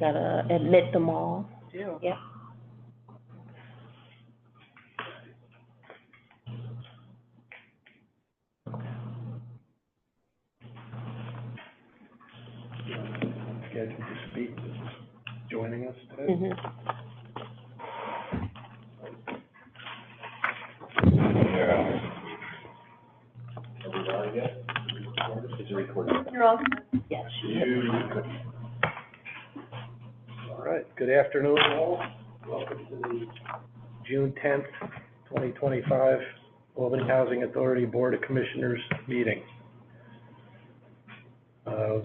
Gotta admit them all. Yeah. Yep. Scheduled to speak, joining us today. Mm-hmm. Is it recording? You're all yes. All right, good afternoon all. Welcome to the June 10th, 2025 Albany Housing Authority Board of Commissioners meeting.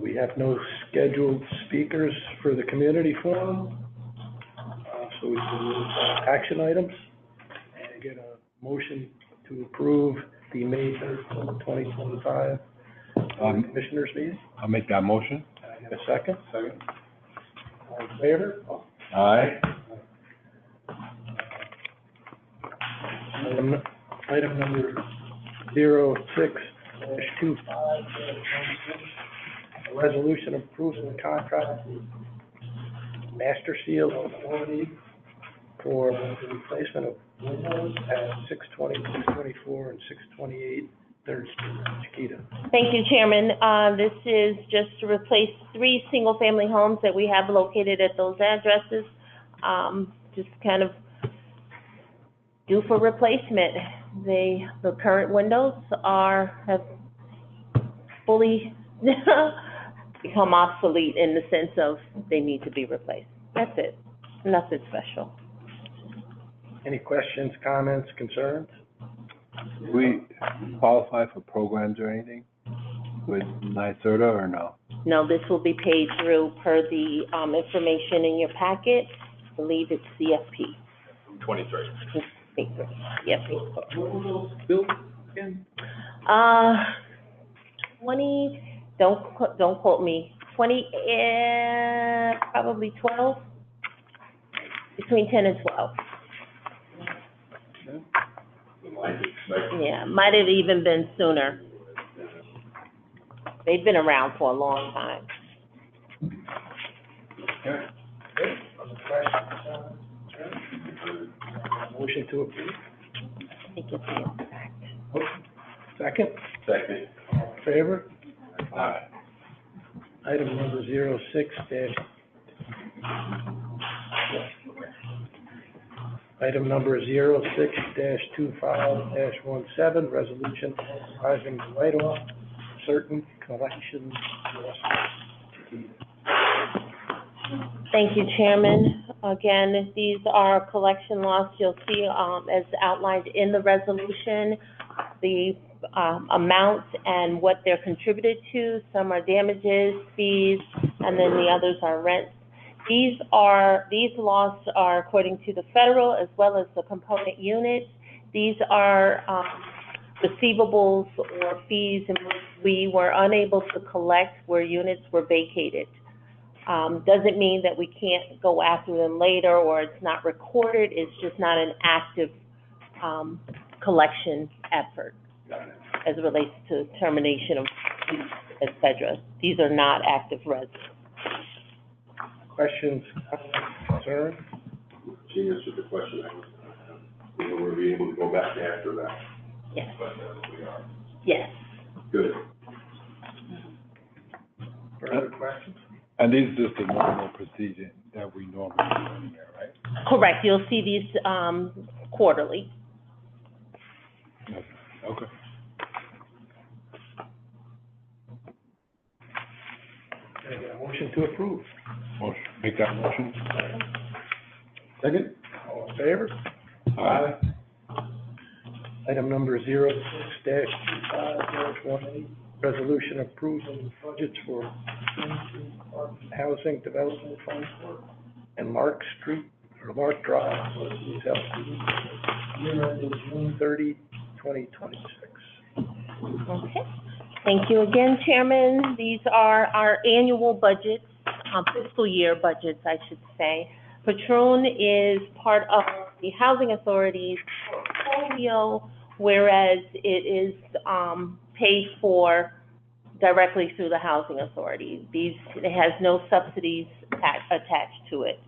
We have no scheduled speakers for the community forum, so we can move to action items and get a motion to approve the May 3rd, 2025 Commissioners meeting. I'll make that motion. Can I get a second? Second. All in favor? Aye. Item number 06-25, a resolution approving the contract with Master Seal Authority for the replacement of windows at 620, 624, and 628 3rd Street, Chiquita. Thank you, Chairman. This is just to replace 3 single-family homes that we have located at those addresses. Just kind of due for replacement. The current windows have fully become obsolete in the sense of they need to be replaced. That's it. Nothing special. Any questions, comments, concerns? Do we qualify for programs or anything with NYSERDA or no? No, this will be paid through per the information in your packet. I believe it's CFP. 23. Yep. What were those bills again? 20. Don't quote me. 20. Probably 12. Between 10 and 12. Yeah, might have even been sooner. They've been around for a long time. Motion to approve. I think it's the fact. Second? Second. All in favor? Aye. Item number 06 Item number 06-25-17, resolution authorizing the write-off of certain collection losses. Thank you, Chairman. Again, these are collection loss. You'll see as outlined in the resolution, the amounts and what they're contributed to. Some are damages, fees, and then the others are rents. These loss are according to the federal as well as the component units. These are receivables or fees in which we were unable to collect where units were vacated. Doesn't mean that we can't go after them later or it's not recorded. It's just not an active collection effort as it relates to termination of fees, et cetera. These are not active residents. Questions, concerns? She answered the question. We'll be able to go back after that. Yes. But we are. Yes. Good. Further questions? And this is just the normal procedure that we normally do in there, right? Correct. You'll see these quarterly. Okay. Can I get a motion to approve? Motion. Make that motion. Second. All in favor? Aye. Item number 06-25-18, resolution approving budgets for Housing Development Fund and Lark Street, or Lark Drive, Sotheby's LTD, year ending June 30, 2026. Okay. Thank you again, Chairman. These are our annual budgets, fiscal year budgets, I should say. Patroon is part of the Housing Authority's portfolio, whereas it is paid for directly through the Housing Authority. It has no subsidies attached to it,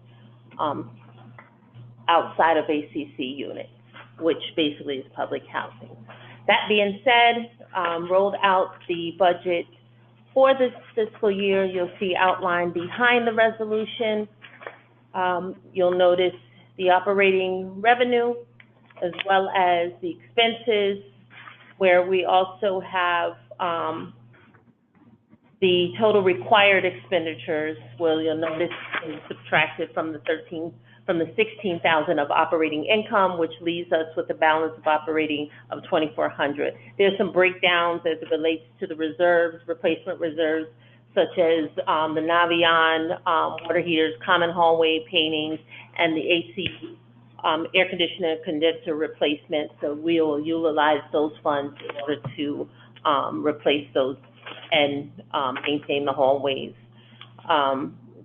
outside of ACC units, which basically is public housing. That being said, rolled out the budget for this fiscal year. You'll see outlined behind the resolution. You'll notice the operating revenue as well as the expenses, where we also have the total required expenditures, where you'll notice is subtracted from the 16,000 of operating income, which leaves us with a balance of operating of 2,400. There's some breakdowns as it relates to the reserves, replacement reserves, such as the Navion water heaters, common hallway paintings, and the AC air conditioner condenser replacement. So we'll utilize those funds in order to replace those and maintain the hallways.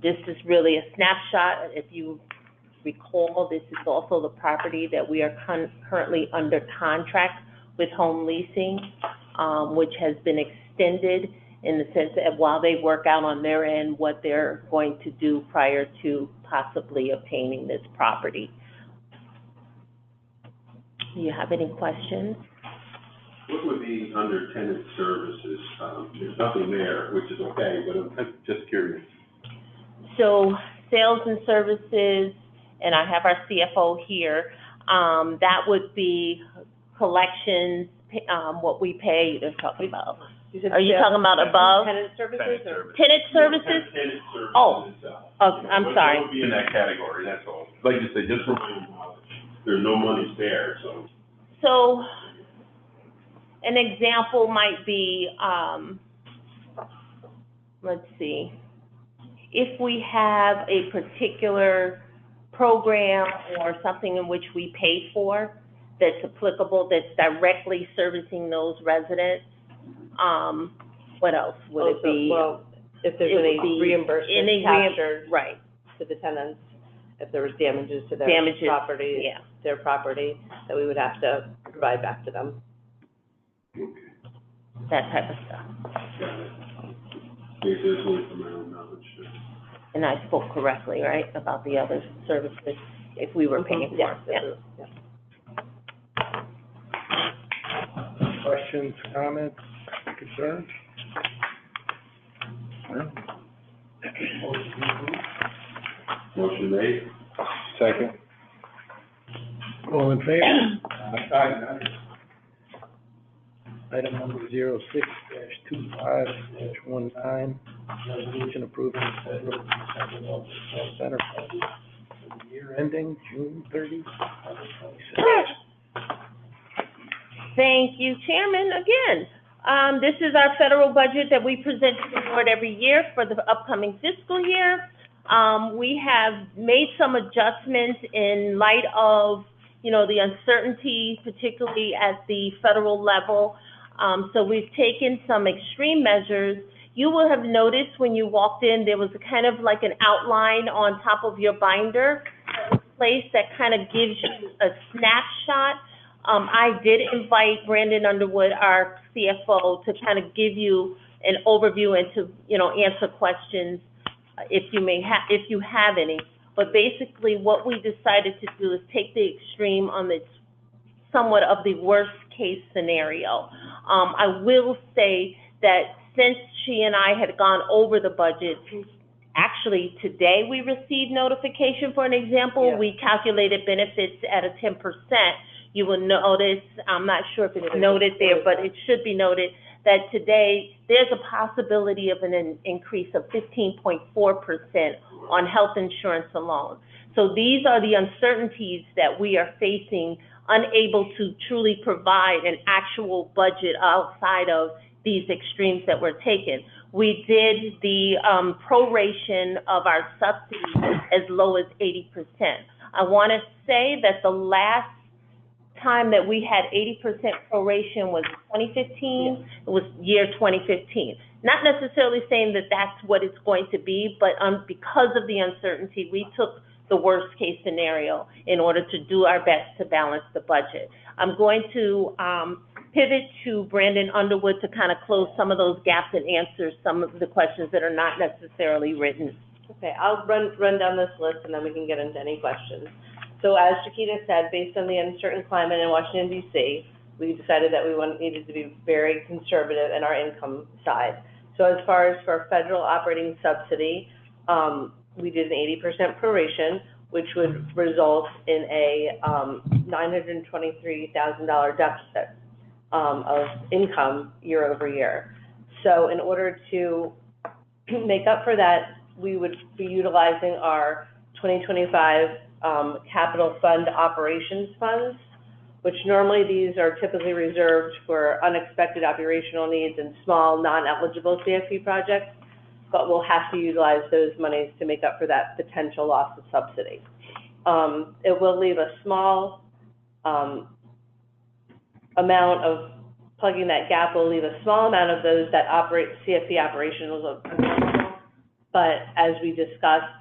This is really a snapshot. If you recall, this is also the property that we are currently under contract with Home Leasing, which has been extended in the sense that while they work out on their end what they're going to do prior to possibly obtaining this property. Do you have any questions? What would be under tenant services? There's nothing there, which is okay, but I'm just curious. So sales and services, and I have our CFO here, that would be collections, what we pay. They're talking about. Are you talking about above? Tenant services? Tenant services? Tenant services. Oh, I'm sorry. What would be in that category, that's all. Like you said, just for my knowledge, there's no money there, so. So an example might be, let's see, if we have a particular program or something in which we pay for that's applicable, that's directly servicing those residents, what else would it be? Well, if there's any reimbursement captured right, to the tenants, if there was damages to their property, yeah, their property, that we would have to provide back to them. that type of stuff. Got it. This is only from my own knowledge. And I spoke correctly, right, about the other services, if we were paying for it, yeah. Questions, comments, concerns? Motion made. Second. All in favor? Aye. Item number 06-25-19, resolution approving the federal Central Center budget for the year ending June 30, 2026. Thank you, Chairman, again. This is our federal budget that we present to the board every year for the upcoming fiscal year. We have made some adjustments in light of, the uncertainty, particularly at the federal level. So we've taken some extreme measures. You will have noticed when you walked in, there was kind of like an outline on top of your binder place that kind of gives you a snapshot. I did invite Brandon Underwood, our CFO, to kind of give you an overview and to, answer questions if you have any. But basically what we decided to do is take the extreme on the somewhat of the worst case scenario. I will say that since she and I had gone over the budget, actually today we received notification for an example. Yeah. We calculated benefits at a 10%. You will notice, I'm not sure if it's noted there, but it should be noted that today there's a possibility of an increase of 15.4% on health insurance alone. So these are the uncertainties that we are facing, unable to truly provide an actual budget outside of these extremes that were taken. We did the proration of our subsidies as low as 80%. I want to say that the last time that we had 80% proration was 2015. Yes. It was year 2015. Not necessarily saying that that's what it's going to be, but because of the uncertainty, we took the worst case scenario in order to do our best to balance the budget. I'm going to pivot to Brandon Underwood to kind of close some of those gaps and answer some of the questions that are not necessarily written Okay, I'll run down this list and then we can get into any questions. So as Chiquita said, based on the uncertain climate in Washington DC, we decided that we needed to be very conservative in our income side. So as far as for federal operating subsidy, we did an 80% proration, which would result in a $923,000 deficit of income year over year. So in order to make up for that, we would be utilizing our 2025 capital fund operations funds, which normally these are typically reserved for unexpected operational needs and small non-eligible CFP projects, but we'll have to utilize those monies to make up for that potential loss of subsidy. It will leave a small amount of, plugging that gap will leave a small amount of those that operate CFP operations, but as we discussed,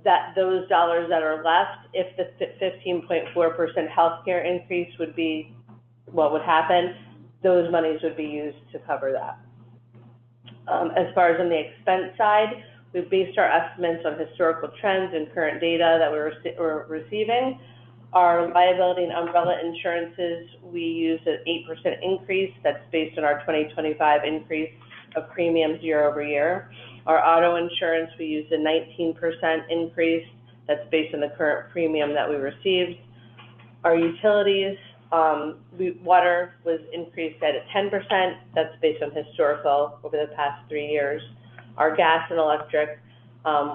that those dollars that are left, if the 15.4% healthcare increase would be what would happen, those monies would be used to cover that. As far as on the expense side, we've based our estimates on historical trends and current data that we're receiving. Our liability and umbrella insurances, we use an 8% increase. That's based on our 2025 increase of premiums year over year. Our auto insurance, we used a 19% increase. That's based on the current premium that we received. Our utilities, water was increased at a 10%. That's based on historical over the past 3 years. Our gas and electric,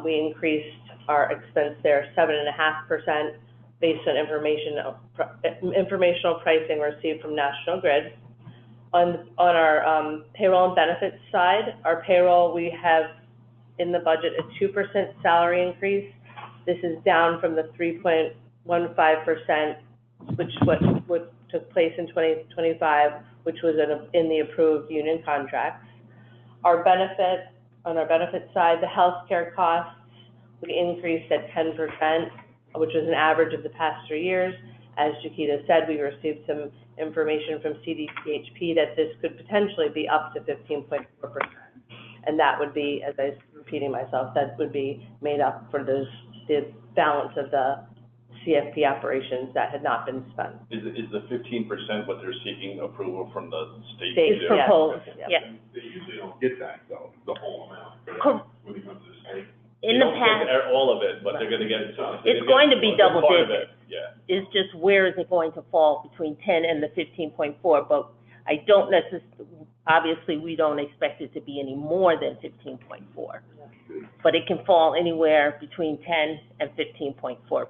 we increased our expense there 7.5% based on informational pricing received from National Grid. On our payroll and benefits side, our payroll, we have in the budget a 2% salary increase. This is down from the 3.15%, which took place in 2025, which was in the approved union contracts. On our benefit side, the healthcare costs, we increased at 10%, which was an average of the past 3 years. As Chiquita said, we received some information from CDPHP that this could potentially be up to 15.4%. And that would be, as I'm repeating myself, that would be made up for the balance of the CFP operations that had not been spent. Is the 15% what they're seeking approval from the state? It's proposed, yes. They usually don't get that, though, the whole amount, when it comes to the state. In the past, All of it, but they're gonna get some. it's going to be double Part of digits. it, yeah. It's just where is it going to fall between 10 and the 15.4, but I don't obviously we don't expect it to be any more than 15.4. But it can fall anywhere between 10 and 15.4%.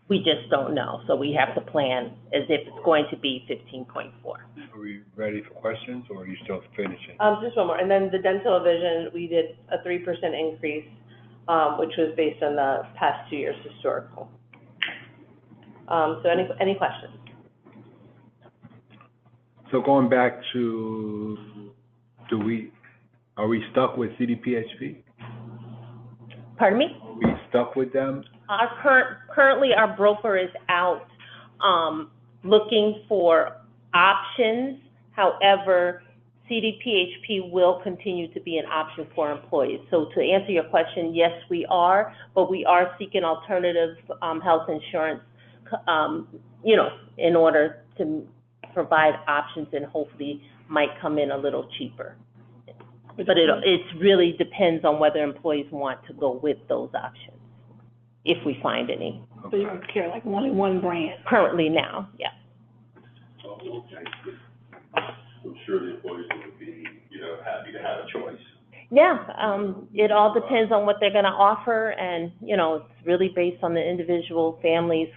We just don't know, so we have to plan as if it's going to be 15.4. Are we ready for questions, or are you still finishing? Just one more, and then the dental vision, we did a 3% increase, which was based on the past 2 years historical. So any questions? So going back to, are we stuck with CDPHP? Pardon me? Are we stuck with them? Currently our broker is out, looking for options. However, CDPHP will continue to be an option for employees. So to answer your question, yes, we are, but we are seeking alternative, health insurance, in order to provide options and hopefully might come in a little cheaper. But it really depends on whether employees want to go with those options, if we find any. So you don't care, like only one brand? Currently now, yeah. Oh, okay. I'm sure the employees would be, happy to have a choice. Yeah, it all depends on what they're gonna offer, and, it's really based on the individual family's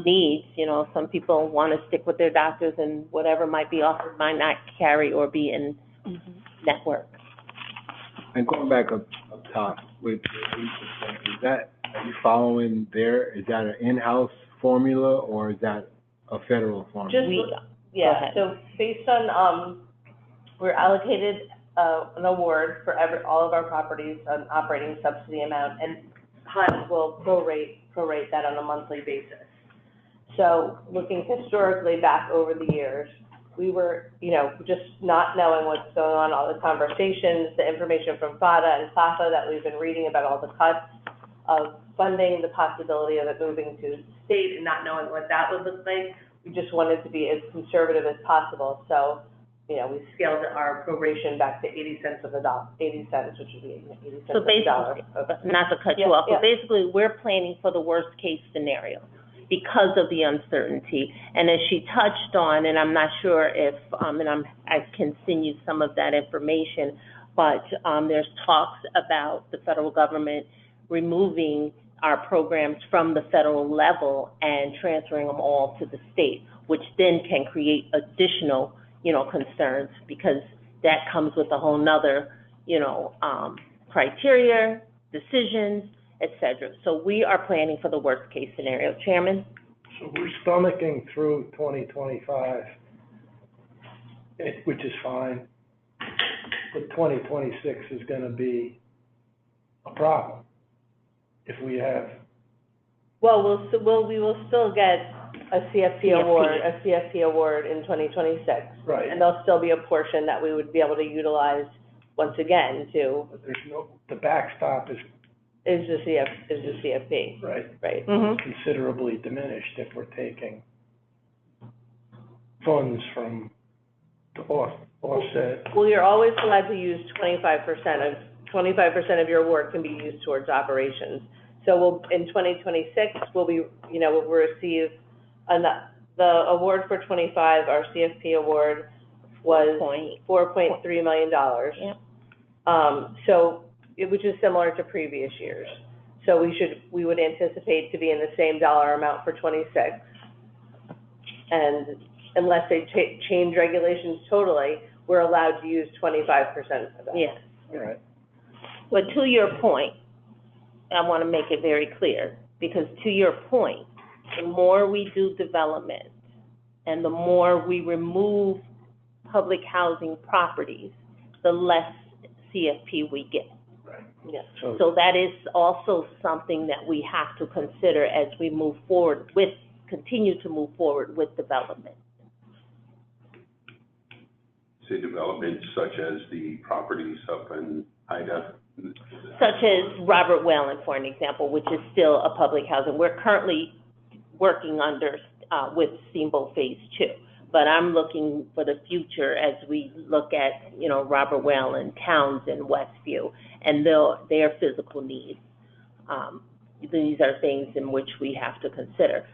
needs. Some people wanna stick with their doctors, and whatever might be offered might not carry or be in network. And going back up top with 8%, are you following is that an in-house formula, or is that a federal formula? So based on, we're allocated an award for all of our properties, an operating subsidy amount, and HUD will prorate that on a monthly basis. So looking historically back over the years, we were, just not knowing what's going on, all the conversations, the information from FADA and SAFA that we've been reading about all the cuts of funding, the possibility of it moving to state and not knowing what that would look like. We just wanted to be as conservative as possible. So, we scaled our proration back to 80 cents, which would be 80 cents So of the dollar. basically, not to cut you off, but basically, we're planning for the worst-case scenario because of the uncertainty. And as she touched on, and I'm not sure if, I can send you some of that information, but there's talks about the federal government removing our programs from the federal level and transferring them all to the state, which then can create additional concerns, because that comes with a whole nother, criteria, decisions, et cetera. So we are planning for the worst case scenario. Chairman? So we're stomaching through 2025, which is fine, but 2026 is gonna be a problem if we have. Well, we will still get a CFP award in 2026. Right. And there'll still be a portion that we would be able to utilize once again But the backstop is the CFP. right, Right. considerably diminished if we're taking funds from the offset. Well, you're always allowed to use 25% of your award can be used towards operations. So in 2026, we'll receive the award for 25, our CFP award was $4.3 million. Yeah. Which is similar to previous years. So we would anticipate to be in the same dollar amount for 26. And unless they change regulations totally, we're allowed to use 25% of that. Yes. All right. But to your point, I want to make it very clear, because to your point, the more we do development and the more we remove public housing properties, the less CFP we get. Right. Yes. So that is also something that we have to consider as we continue to move forward with development. Say developments such as the properties up in Ida. Such as Robert Whalen, for an example, which is still a public housing. We're currently working with Steamboat Phase 2, but I'm looking for the future as we look at, Robert Whalen, Townsend, Westview, and their physical needs. These are things in which we have to consider.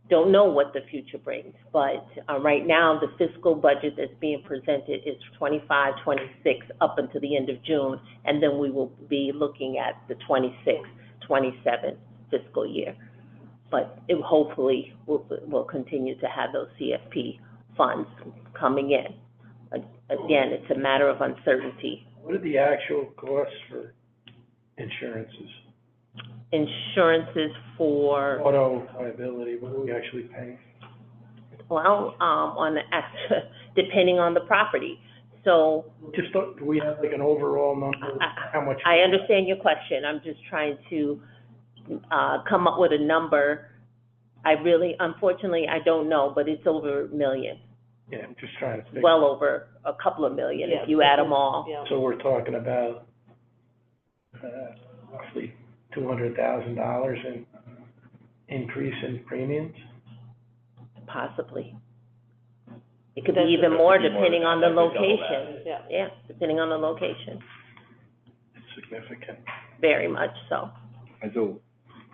Don't know what the future brings, but right now the fiscal budget that's being presented is 25, 26 up until the end of June, and then we will be looking at the 26, 27 fiscal year. But it hopefully will continue to have those CFP funds coming in. Again, it's a matter of uncertainty. What are the actual costs for insurances? Insurances for, Auto liability, what are we actually paying? well, depending on the property. So Do we have like an overall number, how much? I understand your question. I'm just trying to come up with a number. Unfortunately, I don't know, but it's over $1 million. Yeah, I'm just trying to figure. Well over a couple of million if you add them all. Yeah. So we're talking about roughly $200,000 in increase in premiums? Possibly. It could be even more depending on the location. Yeah, depending on the location. It's significant. Very much so. And so,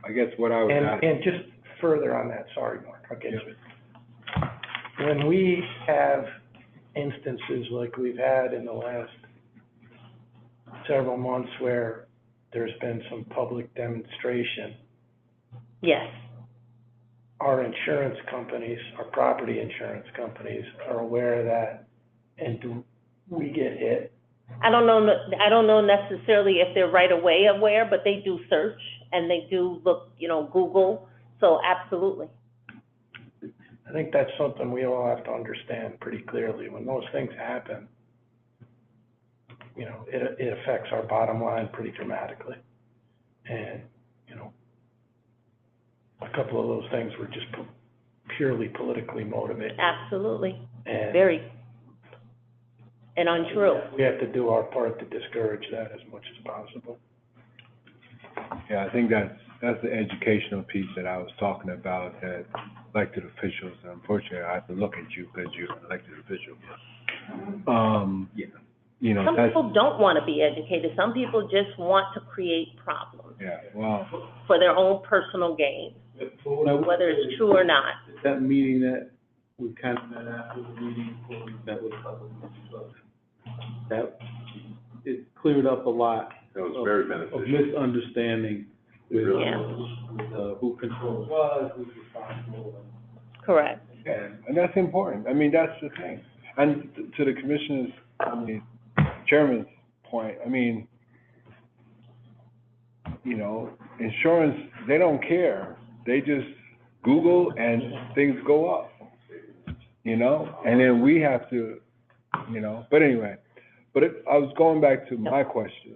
I guess what I would ask. And just further on that, sorry, Mark, I'll get to it. When we have instances like we've had in the last several months where there's been some public demonstration, Yes. our insurance companies, our property insurance companies are aware of that, and do we get hit? I don't know necessarily if they're right away aware, but they do search and they do look, Google. So absolutely. I think that's something we all have to understand pretty clearly. When those things happen, it affects our bottom line pretty dramatically. And, a couple of those things were just purely politically motivated. Absolutely. And Very. and untrue. We have to do our part to discourage that as much as possible. Yeah, I think that's the educational piece that I was talking about, that elected officials, unfortunately, I have to look at you because you're an elected official. Yeah. You know, Some that's, people don't want to be educated. Some people just want to create problems yeah, well, for their own personal gain, whether it's true or not. That meeting that we kind of met after the meeting before we met with public officials, that, it cleared up a lot That was very of beneficial. misunderstanding with, Yeah. who controls what, who's responsible. Correct. and that's important. I mean, that's the thing. And to the commissioner's, chairman's point, I mean, you know, insurance, they don't care. They just Google and things go up, you know? And then we have to, you know, but anyway, I was going back to my question.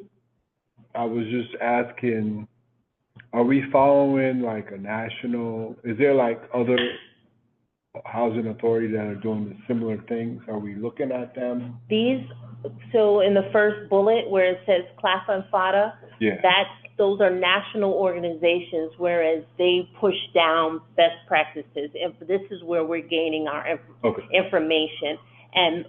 I was just asking, are we following like a national, is there like other housing authorities that are doing similar things? Are we looking at them? So in the first bullet where it says CLAFA and FADA, Yeah. those are national organizations, whereas they push down best practices. And this is where we're gaining our information. And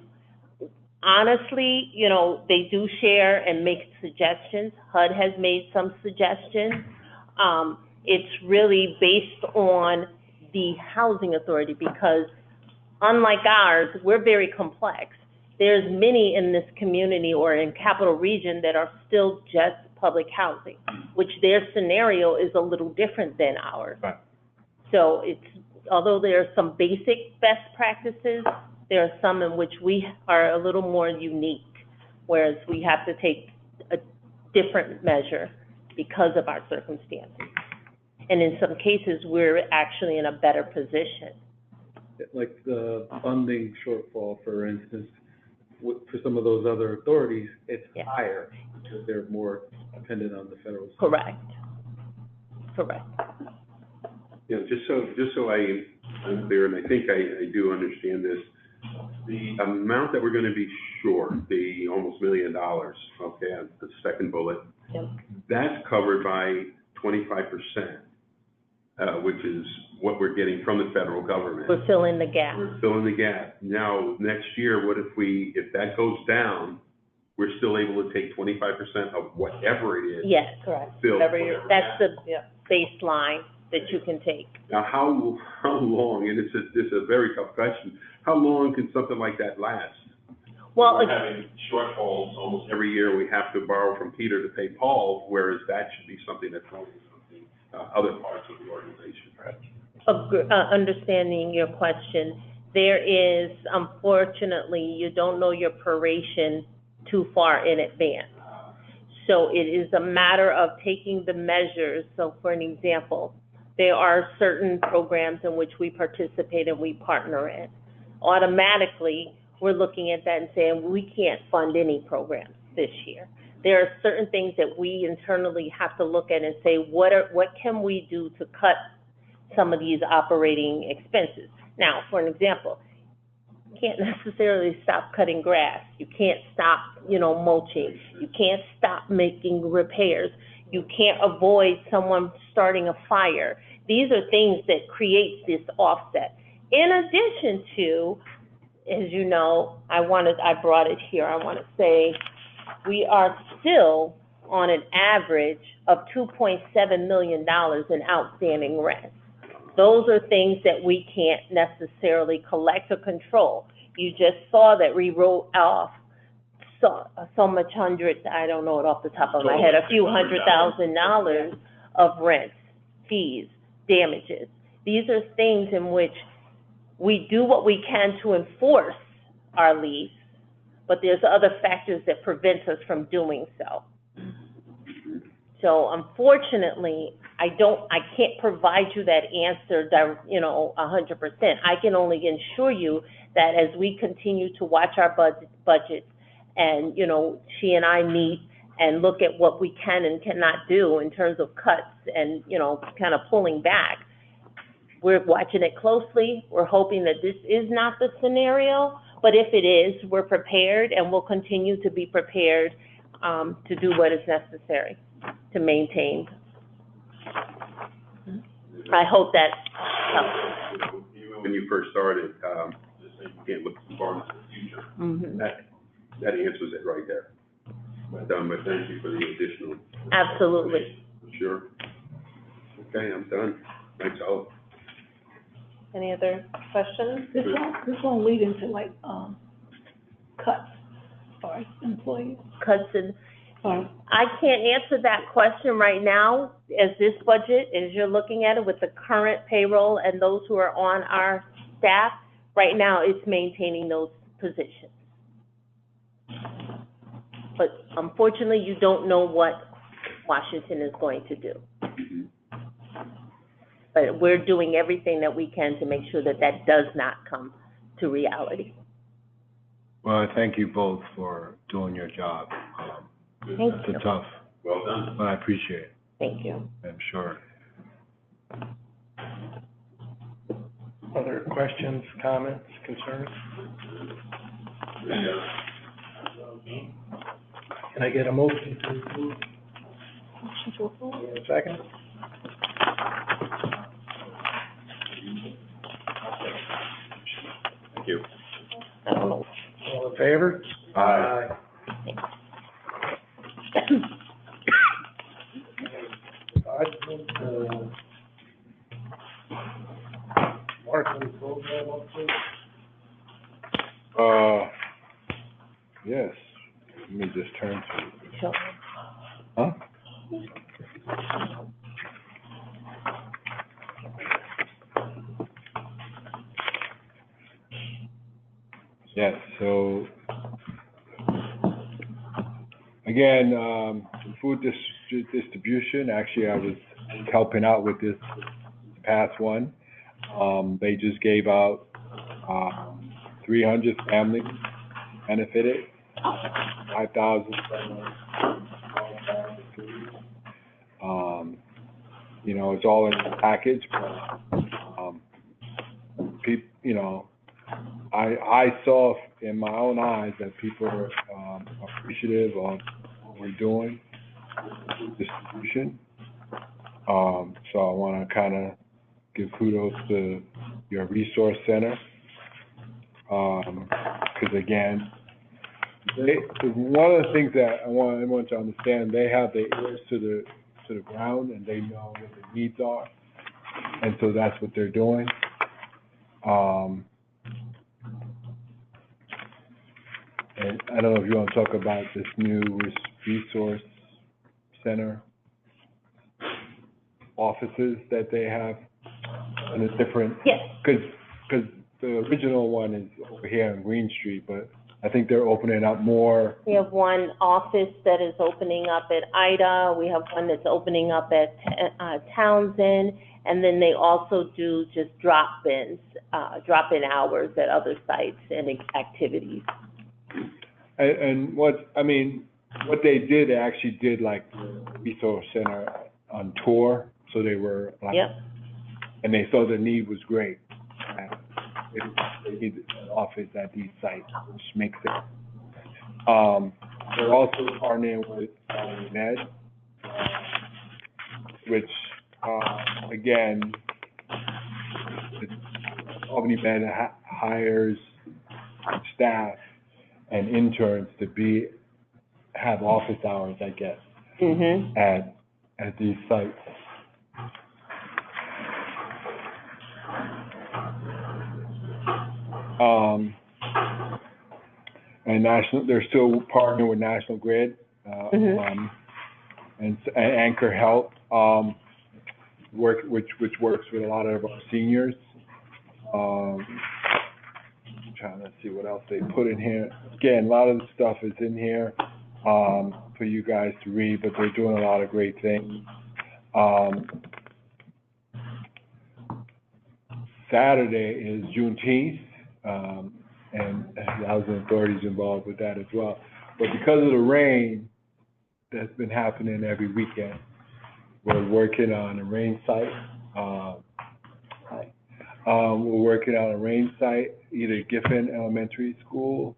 honestly, you know, they do share and make suggestions. HUD has made some suggestions. It's really based on the housing authority, because unlike ours, we're very complex. There's many in this community or in Capital Region that are still just public housing, which their scenario is a little different than ours. Right. So although there are some basic best practices, there are some in which we are a little more unique, whereas we have to take a different measure because of our circumstances. And in some cases, we're actually in a better position. Like the funding shortfall, for instance, for some of those other authorities, it's higher because they're more dependent on the federal system. Correct. You know, just so I'm clear, and I think I do understand this, the amount that we're going to be short, the almost $1 million, okay, on the second bullet, Yep. that's covered by 25%, which is what we're getting from the federal government. We're filling the gap. We're filling the gap. Now, next year, what if that goes down, we're still able to take 25% of whatever it is? Yes, correct. Fill That's whatever the baseline that you can take. Now, how long, and it's a very tough question, how long can something like that last? Well, We're having shortfalls almost Every year, we have to borrow from Peter to pay Paul, whereas that should be something that's going to other parts of the organization. understanding your question, there is, unfortunately, you don't know your proration too far in advance. So it is a matter of taking the measures. So for an example, there are certain programs in which we participate and we partner in. Automatically, we're looking at that and saying, we can't fund any programs this year. There are certain things that we internally have to look at and say, what can we do to cut some of these operating expenses? Now, for an example, you can't necessarily stop cutting grass. You can't stop, mulching. You can't stop making repairs. You can't avoid someone starting a fire. These are things that create this offset. In addition to, as you know, I brought it here. I want to say we are still on an average of $2.7 million in outstanding rent. Those are things that we can't necessarily collect or control. You just saw that we wrote off so much I don't know it off the top of my head, a few $100,000 of rent, fees, damages. These are things in which we do what we can to enforce our lease, but there's other factors that prevent us from doing so. So unfortunately, I can't provide you that answer, 100%. I can only assure you that as we continue to watch our budgets and, she and I meet and look at what we can and cannot do in terms of cuts and, kind of pulling back, we're watching it closely. We're hoping that this is not the scenario, but if it is, we're prepared and we'll continue to be prepared, to do what is necessary to maintain. I hope that helps. Even when you first started, just saying you can't look too far into the future. Mhm. That answers it right there. But thank you for the additional. Absolutely. Sure. Okay, I'm done. Thanks, all. Any other questions? This won't lead into like, cuts as far as employees. Cuts in, Or, I can't answer that question right now, as this budget, as you're looking at it with the current payroll and those who are on our staff, right now it's maintaining those positions. But unfortunately, you don't know what Washington is going to do. But we're doing everything that we can to make sure that that does not come to reality. Well, I thank you both for doing your job. Thank It's you. a tough, Well done. but I appreciate it, Thank you. I'm sure. Other questions, comments, concerns? Can I get a motion to approve? motion to approve. A second? Thank you. I don't know. All in favor? Aye. Marketing program update? Yes, let me just turn to, Sure. huh? Yes, so, again, food distribution, actually, I was helping out with this past one. They just gave out, 300 families benefited, 5,000. You know, it's all in the package, but, you know, I saw in my own eyes that people are appreciative of what we're doing, distribution. So I want to kind of give kudos to your resource center. Because again, one of the things that I want to understand, they have their ears to the ground and they know what the needs are, and so that's what they're doing. And I don't know if you want to talk about this new resource center offices that they have in a different. Yes. Because the original one is over here on Green Street, but I think they're opening up more. We have one office that is opening up at Ida, we have one that's opening up at Townsend, and then they also do just drop-in hours at other sites and activities. And what they did, they actually did like the resource center on tour, so they were like, Yep. and they saw the need was great. They need an office at these sites, which makes sense. They're also partnering with Ned, which, again, Albany Med hires staff and interns to have office hours, I guess, Mm-hmm. at these sites. And they're still partnering with National Grid, and Anchor Health, which works with a lot of our seniors. Trying to see what else they put in here. Again, a lot of the stuff is in here, for you guys to read, but they're doing a lot of great things. Saturday is Juneteenth, and the housing authority's involved with that as well. But because of the rain that's been happening every weekend, we're working on a rain site. We're working on a range site, either Giffen Elementary School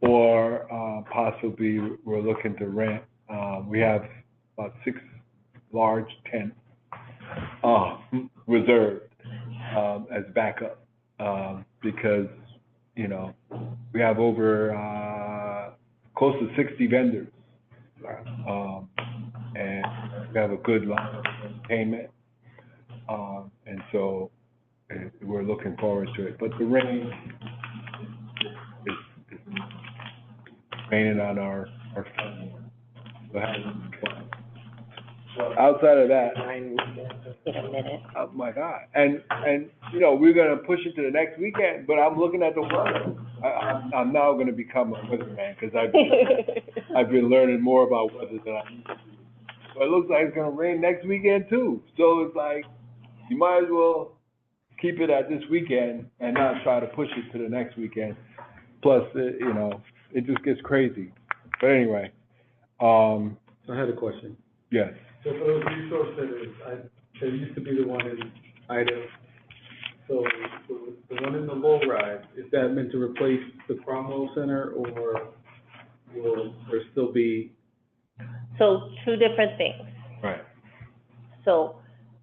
or, possibly we're looking to rent. We have about 6 large tents, reserved, as backup, because, you know, we have over, close to 60 vendors. And we have a good line of entertainment. And so we're looking forward to it. But the rain is raining on our family. So having fun. So outside of that, In a minute. oh my God. And, you know, we're gonna push it to the next weekend, but I'm looking at the weather. I'm now gonna become a weatherman, because I've been learning more about weather than I used to. But it looks like it's gonna rain next weekend too. So it's like, you might as well keep it at this weekend and not try to push it to the next weekend. Plus, you know, it just gets crazy. But anyway, I had a question. yes. So for those resource centers, there used to be the one in Ida. So the one in the low rise, is that meant to replace the Cromwell Center, or will there still be? So, two different things. Right. So,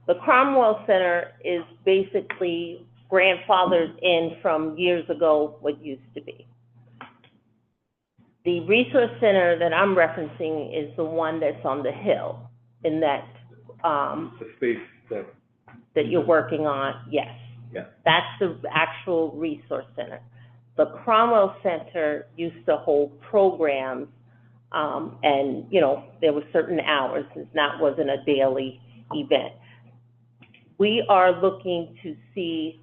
the Cromwell Center is basically grandfathered in from years ago, what used to be. The resource center that I'm referencing is the one that's on the hill, in that, The space that you're working on, yes. Yeah. That's the actual resource center. The Cromwell Center used to hold programs, and, you know, there were certain hours, wasn't a daily event. We are looking to see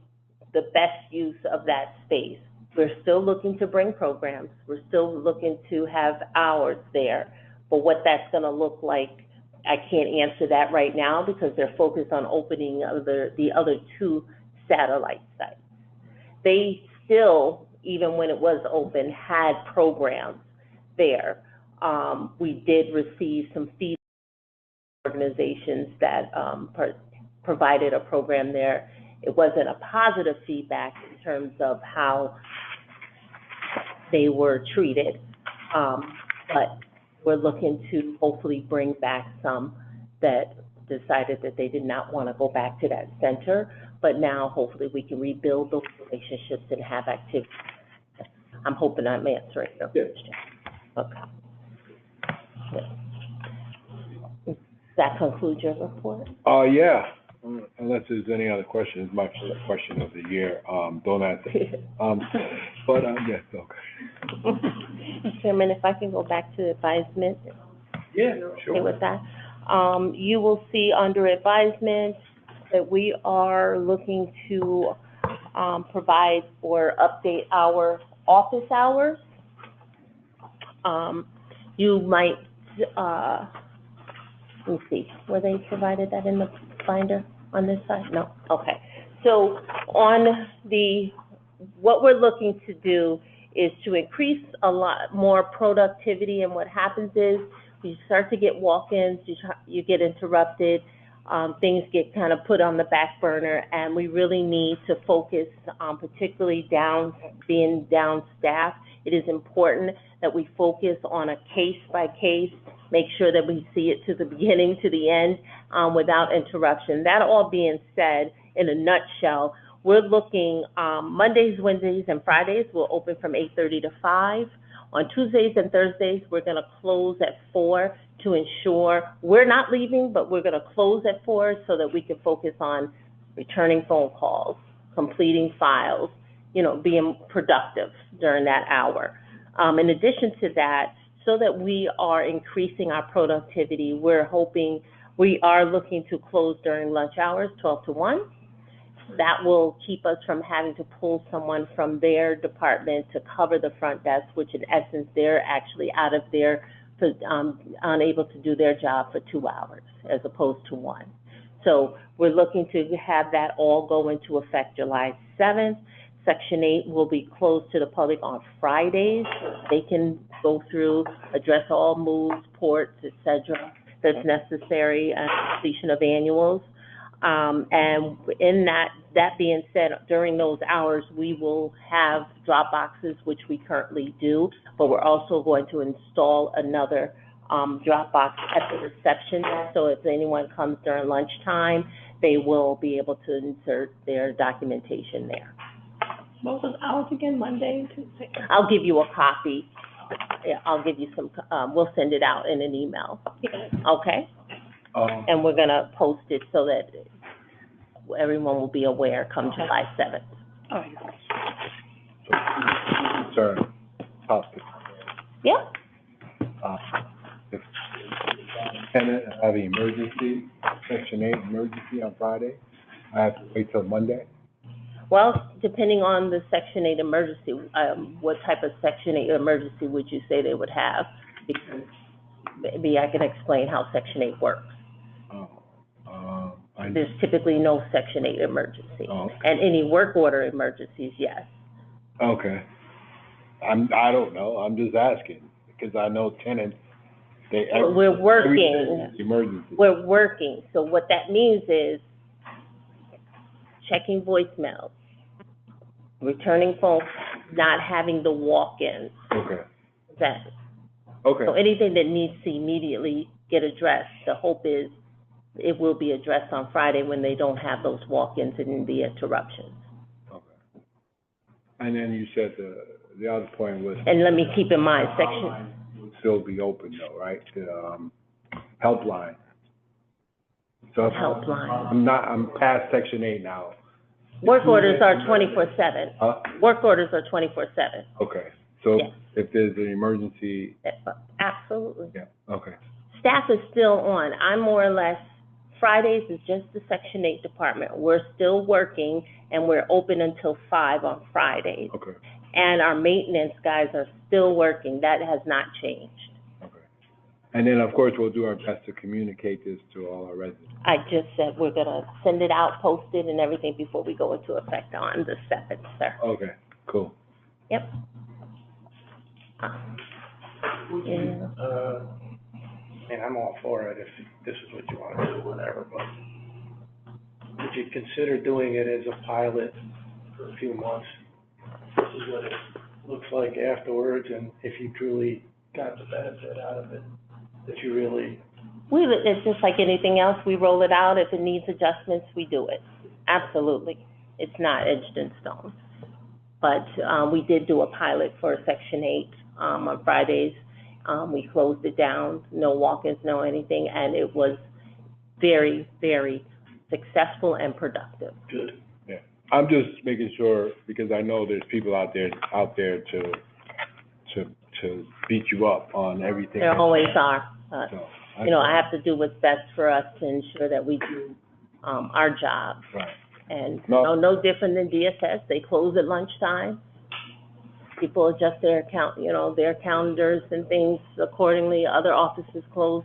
the best use of that space. We're still looking to bring programs. We're still looking to have hours there. But what that's gonna look like, I can't answer that right now, because they're focused on opening the other 2 satellite sites. They still, even when it was open, had programs there. We did receive some feedback from organizations that provided a program there. It wasn't a positive feedback in terms of how they were treated, but we're looking to hopefully bring back some that decided that they did not want to go back to that center, but now hopefully we can rebuild those relationships and have activity. I'm hoping I'm answering your question. Okay. Does that conclude your report? Yeah. Unless there's any other questions, my first question of the year, don't answer. But, yes, okay. Chairman, if I can go back to advisement. Yeah, Okay sure. with that? You will see under advisement that we are looking to, provide or update our office hours. You might, let me see, were they provided that in the binder on this side? No? Okay. So on what we're looking to do is to increase a lot more productivity, and what happens is you start to get walk-ins, you get interrupted, things get kind of put on the back burner, and we really need to focus on particularly being down staff. It is important that we focus on a case-by-case, make sure that we see it to the beginning to the end without interruption. That all being said, in a nutshell, we're looking Mondays, Wednesdays, and Fridays will open from 8:30 to 5. On Tuesdays and Thursdays, we're going to close at 4 to ensure we're not leaving, but we're going to close at 4 so that we can focus on returning phone calls, completing files, you know, being productive during that hour. In addition to that, so that we are increasing our productivity, we are looking to close during lunch hours, 12 to 1. That will keep us from having to pull someone from their department to cover the front desk, which in essence, they're actually out of their, unable to do their job for 2 hours as opposed to 1. So we're looking to have that all go into effect July 7th. Section 8 will be closed to the public on Fridays. They can go through, address all moves, ports, et cetera, that's necessary, and completion of annuals. And in that being said, during those hours, we will have drop boxes, which we currently do, but we're also going to install another drop box at the reception desk. So if anyone comes during lunchtime, they will be able to insert their documentation there. What was ours again, Monday and Tuesday? I'll give you a copy. Yeah, I'll give you some, we'll send it out in an email, okay? And we're gonna post it so that everyone will be aware come July 7th. All right. Sir, topic. Yep. If tenant have an emergency, Section 8 emergency on Friday, I have to wait till Monday? Well, depending on the Section 8 emergency, what type of Section 8 emergency would you say they would have? Because maybe I can explain how Section 8 works. There's typically no Section 8 emergency. Oh, okay. And any work order emergencies, yes. Okay. I don't know, I'm just asking, because I know tenants, We're working. Emergency. We're working. So what that means is checking voicemails, returning phone, not having the walk-ins. Okay. So anything that needs to immediately get addressed, the hope is it will be addressed on Friday when they don't have those walk-ins and the interruptions. Okay. And then you said the other point was. And let me keep in mind, section. Would still be open though, right? The, helpline. So Helpline. I'm past Section 8 now. Work orders are 24/7. Huh? Work orders are 24/7. Okay. So Yes. if there's an emergency. Absolutely. Yeah, okay. Staff is still on. I'm more or less, Fridays is just the Section 8 department. We're still working, and we're open until 5 on Fridays. Okay. And our maintenance guys are still working. That has not changed. Okay. And then, of course, we'll do our best to communicate this to all our residents. I just said we're gonna send it out, post it, and everything before we go into effect on the 7th, sir. Okay, cool. Yep. Yeah. And I'm all for it if this is what you want to do, whatever, but would you consider doing it as a pilot for a few months? This is what it looks like afterwards, and if you truly got the benefit out of it, that you really... It's just like anything else, we roll it out. If it needs adjustments, we do it. Absolutely. It's not etched in stone. But we did do a pilot for Section 8 on Fridays. We closed it down, no walk-ins, no anything, and it was very, very successful and productive. Good. Yeah. I'm just making sure, because I know there's people out there to beat you up on everything. There always are. So, I have to do what's best for us to ensure that we do our job. Right. And No. no different than DSS. They close at lunchtime. People adjust their their calendars and things accordingly. Other offices close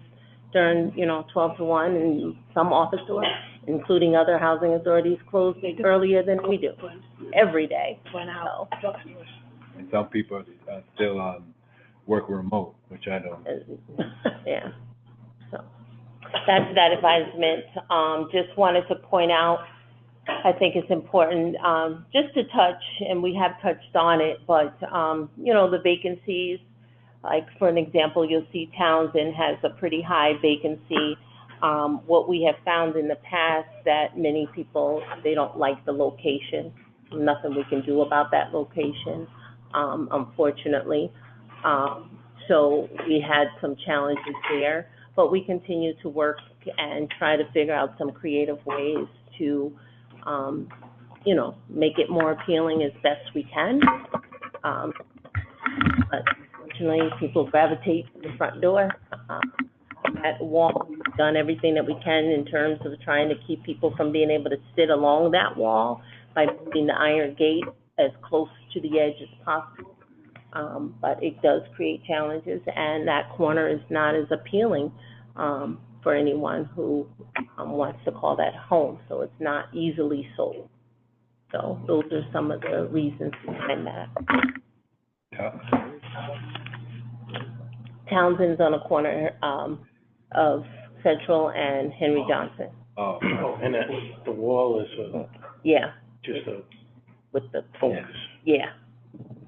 during, 12 to 1, and some offices, including other housing authorities, close earlier than we do, every day. So, And some people are still on work remote, which I don't. yeah. So that's that advisement. Just wanted to point out, I think it's important, just to touch, and we have touched on it, but, the vacancies, like for an example, you'll see Townsend has a pretty high vacancy. What we have found in the past that many people, they don't like the location. Nothing we can do about that location, unfortunately. So we had some challenges there, but we continue to work and try to figure out some creative ways to make it more appealing as best we can. But unfortunately, people gravitate to the front door. At wall, we've done everything that we can in terms of trying to keep people from being able to sit along that wall by moving the iron gate as close to the edge as possible. But it does create challenges, and that corner is not as appealing for anyone who wants to call that home, so it's not easily sold. So those are some of the reasons behind that. Townsend's on a corner of Central and Henry Johnson. Oh, and the wall is, Yeah, just a with the, focus. yeah.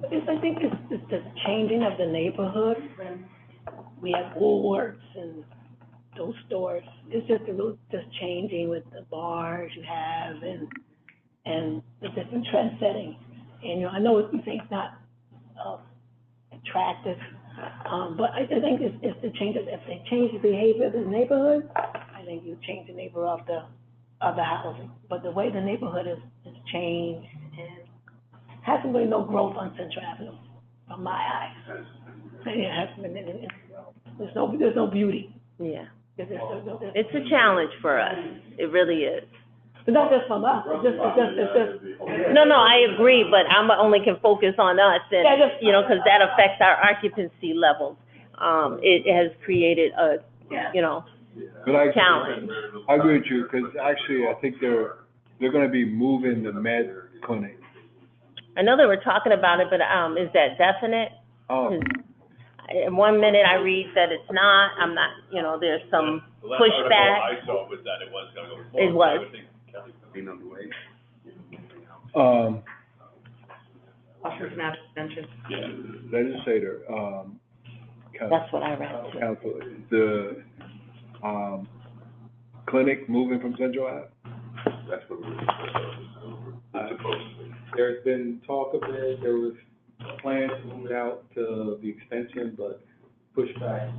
I think it's the changing of the neighborhood when we have Woolworths and those stores. It's just just changing with the bars you have and the different trend settings. And, I know you think it's not, attractive, but I think it's the change if they change the behavior of the neighborhood, I think you change the neighborhood of the housing. But the way the neighborhood is changed and hasn't really no growth on Central Avenue, from my eyes. It hasn't been any growth. There's no beauty. Yeah. There's no- It's a challenge for us. It really is. But not just from us, it's just, No, I agree, but I'm only can focus on us and, Yeah, just- because that affects our occupancy levels. It has created a, But challenge. I agree with you, because actually, I think they're gonna be moving the med clinic. I know they were talking about it, but, is that definite? Oh, 'Cause in 1 minute I read that it's not, I'm not, there's some The last article pushback. I saw was that it was gonna go forward. It was. I would think Kelly's Being on the way. Yeah. legislator, That's what I read too. council, the, clinic moving from Central Ave? That's what we're supposedly. There's been talk of it, there was plans to move it out to the extension, but pushback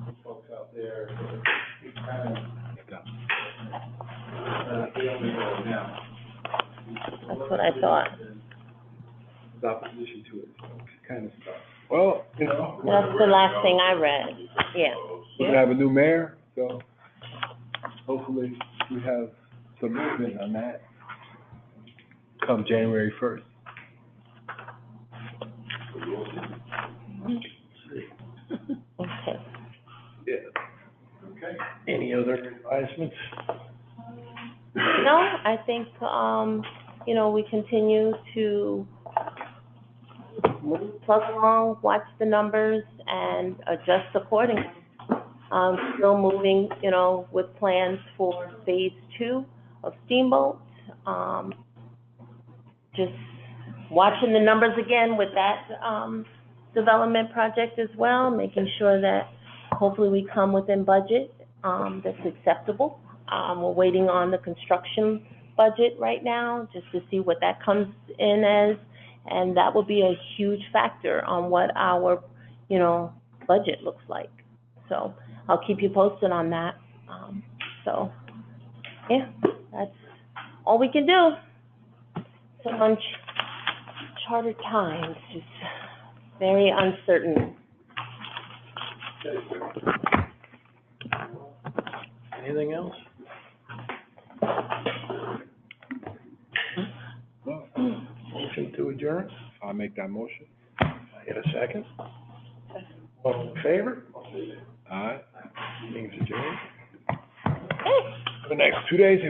from folks out there, so it's kind of, they don't know now. That's what I thought. There's opposition to it, so it's kind of stuck. Well, That's the last thing I read, yeah. we're gonna have a new mayor, so hopefully we have some movement on that come January 1st. Okay. Yeah. Any other advisements? No, I think, we continue to plug along, watch the numbers, and adjust accordingly. Still moving, with plans for phase 2 of Steamboat. Just watching the numbers again with that, development project as well, making sure that hopefully we come within budget, that's acceptable. We're waiting on the construction budget right now, just to see what that comes in as, and that will be a huge factor on what our, budget looks like. So I'll keep you posted on that. Yeah, that's all we can do. So uncharted times, just very uncertain. Anything else? Motion to adjourn? I'll make that motion. Get a second? All in favor? All right. Meeting's adjourned. For the next 2 days,